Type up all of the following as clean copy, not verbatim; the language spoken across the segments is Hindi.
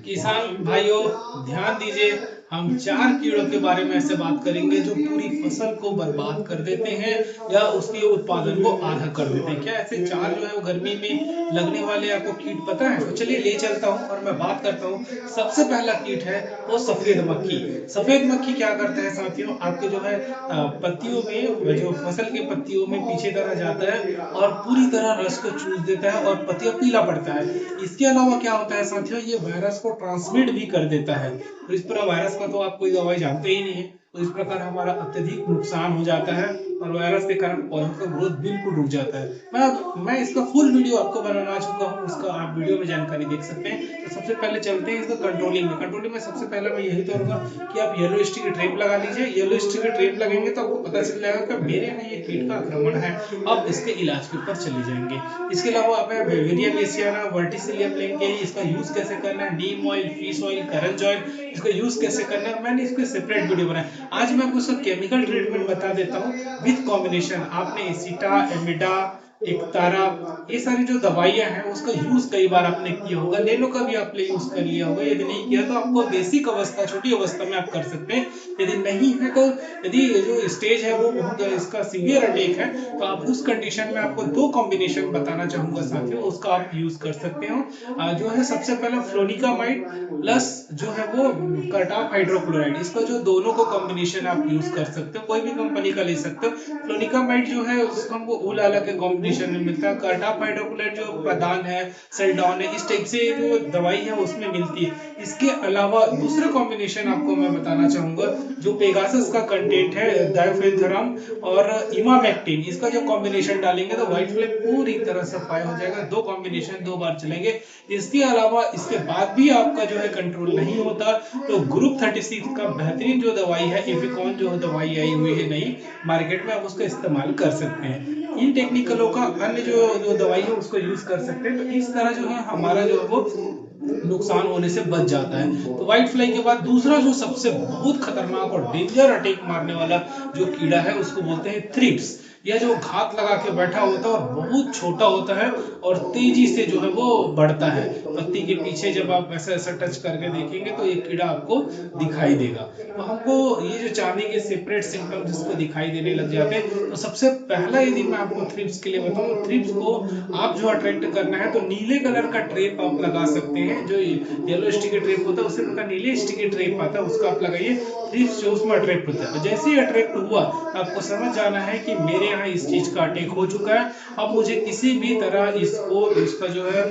किसान भाइयों ध्यान दीजिए। हम चार कीड़ों के बारे में ऐसे बात करेंगे जो पूरी फसल को बर्बाद कर देते हैं या उसके उत्पादन को आधा कर देते हैं। क्या ऐसे चार जो है वो गर्मी में लगने वाले आपको कीट पता है? तो चलिए ले चलता हूँ और मैं बात करता हूँ। सबसे पहला कीट है वो सफेद मक्खी। सफेद मक्खी क्या करता है साथियों, आपके जो है पत्तियों में, जो फसल के पत्तियों में पीछे तरह जाता है और पूरी तरह रस को चूस देता है और पत्तियां पीला पड़ता है। इसके अलावा क्या होता है साथियों, ये वायरस को ट्रांसमिट भी कर देता है। तो इस तरह वायरस का तो आप कोई दवाई जानते ही नहीं है। तो इस प्रकार हमारा अत्यधिक नुकसान हो जाता है और वायरस के कारण पौधों का ग्रोथ बिल्कुल रुक जाता है। मैं इसका फुल वीडियो आपको बनाना चुका हूँ, उसका आप वीडियो में जानकारी देख सकते हैं। तो सबसे पहले चलते हैं इसका कंट्रोलिंग में सबसे पहले मैं यही करूंगा कि आप येलो स्टिकी ट्रैप लगा लीजिए। येलो स्टिकी ट्रैप लगेंगे तो आपको पता चल जाएगा कि मेरे यहाँ ये कीट का आक्रमण है। अब इसके इलाज के ऊपर चले जाएंगे। इसके अलावा आप बेविरिया बेसियाना वर्टिसिलियम लेंगे, इसका यूज कैसे करना है, नीम ऑयल, फिश ऑयल, करंज ऑयल, इसका यूज कैसे करना है, मैंने इसके सेपरेट वीडियो बनाया। आज मैं आपको इसका केमिकल ट्रीटमेंट बता देता हूँ विथ कॉम्बिनेशन। आपने एसिटा, एमिडा, एक तारा, ये सारी जो दवाइयां हैं उसका यूज कई बार आपने किया होगा। नैनो का भी आपने यूज कर लिया होगा। यदि नहीं किया तो आपको बेसिक अवस्था, छोटी अवस्था में आप कर सकते हैं। यदि नहीं है तो, यदि जो स्टेज है वो बहुत इसका सीवियर अटैक है, तो आप उस कंडीशन में आपको दो कॉम्बिनेशन बताना चाहूंगा साथियों, उसका आप यूज कर सकते हो। जो है सबसे पहले फ्लोनिकामाइड प्लस जो है वो कर्टाफ हाइड्रोक्लोराइड, इसका जो दोनों को कॉम्बिनेशन आप यूज कर सकते हो, कोई भी कंपनी का ले सकते हो। फ्लोनिकामाइड जो है उसको हमको उलाला के कॉम्बिनेशन में मिलता है। कर्टाफ हाइड्रोक्लोराइड जो प्रदान है, सेल्डॉन है, इस टाइप से जो दवाई है उसमें मिलती है। इसके अलावा दूसरे कॉम्बिनेशन आपको मैं बताना चाहूंगा, जो पेगासस का कंटेंट है, डायफेंथरम और इमामेक्टिन, इसका जो कॉम्बिनेशन डालेंगे तो व्हाइट फ्लाई पूरी तरह सफाई हो जाएगा। दो कॉम्बिनेशन दो बार चलेंगे। इसके अलावा इसके बाद भी आपका जो है कंट्रोल नहीं होता तो ग्रुप 36 का बेहतरीन जो दवाई है, एफिकॉन जो दवाई आई हुई है नई मार्केट में, आप उसका इस्तेमाल कर सकते हैं। इन टेक्निकलों का अन्य जो दवाई है उसको यूज कर सकते हैं। तो इस तरह जो है हमारा जो है वो नुकसान होने से बच जाता है। तो व्हाइट फ्लाई के बाद दूसरा जो सबसे बहुत खतरनाक और डेंजर अटैक मारने वाला जो कीड़ा है उसको बोलते हैं थ्रिप्स। यह जो घात लगा के बैठा होता है और बहुत छोटा होता है और तेजी से जो है वो बढ़ता है। पत्ती के पीछे जब आप ऐसा ऐसा टच करके देखेंगे तो ये कीड़ा आपको दिखाई देगा। तो हमको ये जो चांदी के सेपरेट सिम्टम जिसको दिखाई देने लग जाते हैं, तो सबसे पहला यदि मैं आपको थ्रिप्स के लिए बताऊं, थ्रिप्स को आप जो अट्रैक्ट करना है तो नीले कलर का ट्रेप आप लगा सकते हैं। जो येलो स्टिकी ट्रेप होता है उससे पता नीले स्टिकी ट्रेप आता है, उसका आप लगाइए। थ्रिप्स जो उसमें अट्रैक्ट होता है, जैसे ही अट्रैक्ट हुआ आपको समझ जाना है कि मेरे यहाँ इस चीज का अटैक हो चुका है। अब मुझे किसी भी तरह इसका जो है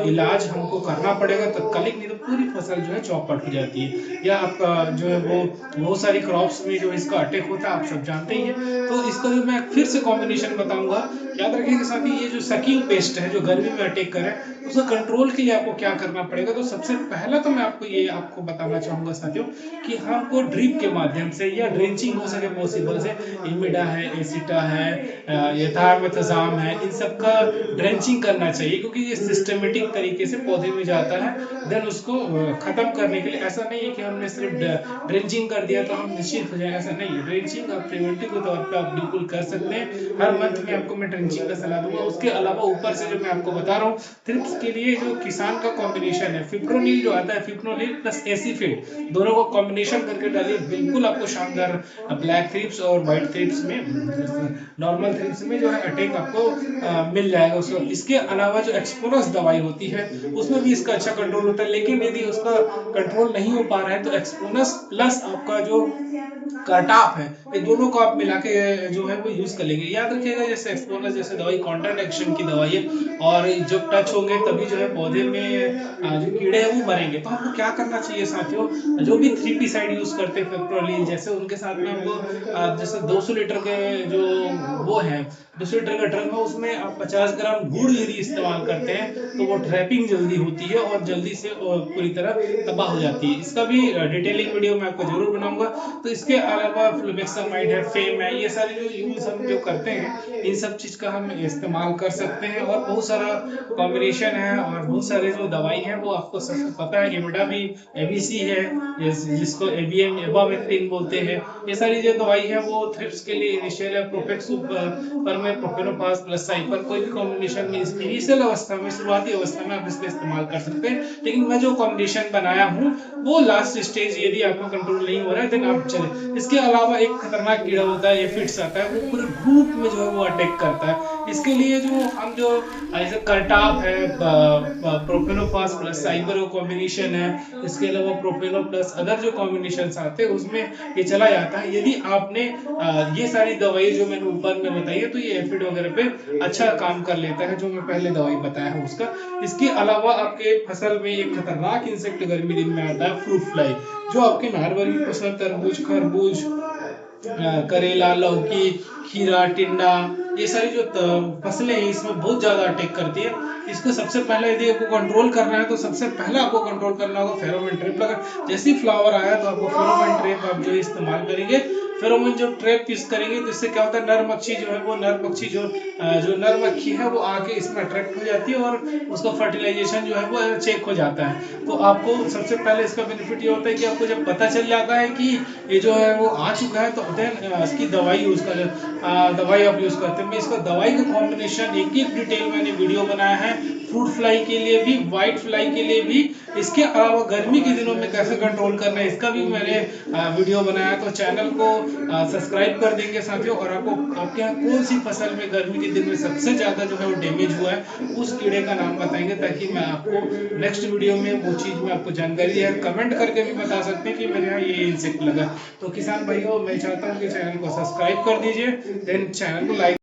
इलाज हमको करना पड़ेगा तत्कालिक, नहीं तो पूरी फसल जो है चौपट हो जाती है। या आपका जो है वो बहुत सारी क्रॉप्स में जो इसका अटैक होता है आप सब जानते ही हैं। तो इसका जो मैं फिर से कॉम्बिनेशन बताऊंगा, याद रखिए कि साथ ही ये जो सकिंग पेस्ट है जो गर्मी में अटैक करे, उसका कंट्रोल के लिए आपको क्या करना पड़ेगा। तो सबसे पहला तो मैं आपको बताना चाहूंगा साथियों कि हमको ड्रिप के माध्यम से या ड्रेंचिंग हो सके पॉसिबल से, इमिडा है, एसिटा है, यथामेथाजोम है, इन सब का ड्रेंचिंग करना चाहिए, क्योंकि ये सिस्टमेटिक तरीके से पौधे में जाता है। देन उसको खत्म करने के लिए ऐसा नहीं है कि हमने सिर्फ ड्रेंचिंग कर दिया तो हम निश्चित हो जाए, ऐसा नहीं है। ड्रेंचिंग आप प्रिवेंटिव के तौर पे आप बिल्कुल कर सकते हैं। हर मंथ में आपको मैं ड्रेंचिंग का सलाह दूंगा। उसके अलावा ऊपर से जो मैं आपको बता रहा हूँ, थ्रिप्स के लिए जो किसान का कॉम्बिनेशन है, फिप्रोनिल जो आता है, फिप्रोनिल प्लस एसीफिड, दोनों को कॉम्बिनेशन करके डालिए, बिल्कुल आपको शानदार ब्लैक थ्रिप्स और व्हाइट थ्रिप्स में, नॉर्मल थ्रिप्स में जो है अटैक आपको मिल जाएगा उसको। इसके अलावा जो एक्सपोनस दवाई होती है उसमें भी इसका अच्छा कंट्रोल होता है, लेकिन यदि उसका कंट्रोल नहीं हो पा रहा है तो एक्सपोनस प्लस आपका जो कर्टाफ है, ये दोनों को आप मिला के जो है वो यूज कर लेंगे। याद रखिएगा जैसे एक्सपोनस जैसे दवाई कॉन्ट्रैक्ट एक्शन की दवाई है और जब टच होंगे तभी जो है पौधे में जो कीड़े हैं वो मरेंगे। तो हमको क्या करना चाहिए साथियों, जो भी थ्रीपीसाइड यूज करते हैं पेप्रोलिन जैसे, उनके साथ में हमको जैसे 200 लीटर के जो वो है, 200 लीटर का ड्रम है, उसमें आप 50 ग्राम गुड़ यदि इस्तेमाल करते हैं तो वो ट्रैपिंग जल्दी होती है और जल्दी से पूरी तरह तबाह हो जाती है। इसका भी डिटेलिंग वीडियो मैं आपको जरूर बनाऊंगा। तो इसके अलावा फ्लुमेक्सामाइड है, फेम है, ये सारे जो यूज हम जो करते हैं इन सब चीज का हम इस्तेमाल कर सकते हैं। और बहुत सारा कॉम्बिनेशन है और बहुत सारे जो दवाई है वो आपको सब पता है। इमिडा भी एबीसी है, जिसको एबीएम एबामेक्टिन बोलते हैं। ये सारी जो दवाई है वो थ्रिप्स के लिए इनिशियल है, प्रोफेक्सु पर में प्रोफेनोफास प्लस साइपर कोई भी कॉम्बिनेशन में इनिशियल अवस्था में, शुरुआती अवस्था में आप इसका इस्तेमाल कर सकते हैं। लेकिन मैं जो कॉम्बिनेशन बनाया हूँ वो लास्ट स्टेज, यदि आपको कंट्रोल नहीं हो रहा है देन आप चले। इसके अलावा एक खतरनाक कीड़ा होता है एफिड्स आता है, वो पूरे ग्रुप में जो है वो अटैक करता है। इसके लिए जो हम जो ऐसे करटाप है, प्रोफेनोफास प्लस साइबर कॉम्बिनेशन है, इसके अलावा प्रोफेनो प्लस अदर जो कॉम्बिनेशन आते हैं उसमें ये चला जाता है। यदि आपने ये सारी दवाई जो मैंने ऊपर में बताई है तो ये एफिड वगैरह पे अच्छा काम कर लेता है, जो मैं पहले दवाई बताया है उसका। इसके अलावा आपके फसल में एक खतरनाक इंसेक्ट गर्मी दिन में आता है फ्रूट फ्लाई, जो आपके नारवरी फसल, तरबूज, खरबूज, करेला, लौकी, खीरा, टिंडा, ये सारी जो फसलें हैं इसमें बहुत ज्यादा अटैक करती है। इसको सबसे पहले यदि आपको कंट्रोल करना है तो सबसे पहले आपको कंट्रोल करना होगा फेरोमोन ट्रैप लगा। जैसे ही फ्लावर आया तो आपको फेरोमोन ट्रैप आप जो इस्तेमाल करेंगे, फेरोमोन जब ट्रैप यूज करेंगे तो इससे क्या होता है, नर मक्खी जो है वो नर मक्खी जो नर मक्खी है वो आके इसमें अट्रैक्ट हो जाती है और उसका फर्टिलाइजेशन जो है वो चेक हो जाता है। तो आपको सबसे पहले इसका बेनिफिट ये होता है कि आपको जब पता चल जाता है कि ये जो है वो आ चुका है तो देन इसकी दवाई यूज कर दवाई आप यूज करते हैं। मैं इसका दवाई का कॉम्बिनेशन एक एक डिटेल मैंने वीडियो बनाया है, फ्रूट फ्लाई के लिए भी, व्हाइट फ्लाई के लिए भी। इसके अलावा गर्मी के दिनों में कैसे कंट्रोल करना है इसका भी मैंने वीडियो बनाया। तो चैनल को सब्सक्राइब कर देंगे साथियों। और आपको आपके यहाँ कौन सी फसल में गर्मी के दिन में सबसे ज्यादा जो है वो डैमेज हुआ है उस कीड़े का नाम बताएंगे, ताकि मैं आपको नेक्स्ट वीडियो में वो चीज में आपको जानकारी है। कमेंट करके भी बता सकते हैं कि मेरे यहाँ ये इंसेक्ट लगा। तो किसान भाइयों, मैं चाहता हूँ कि चैनल को सब्सक्राइब कर दीजिए, देन चैनल को लाइक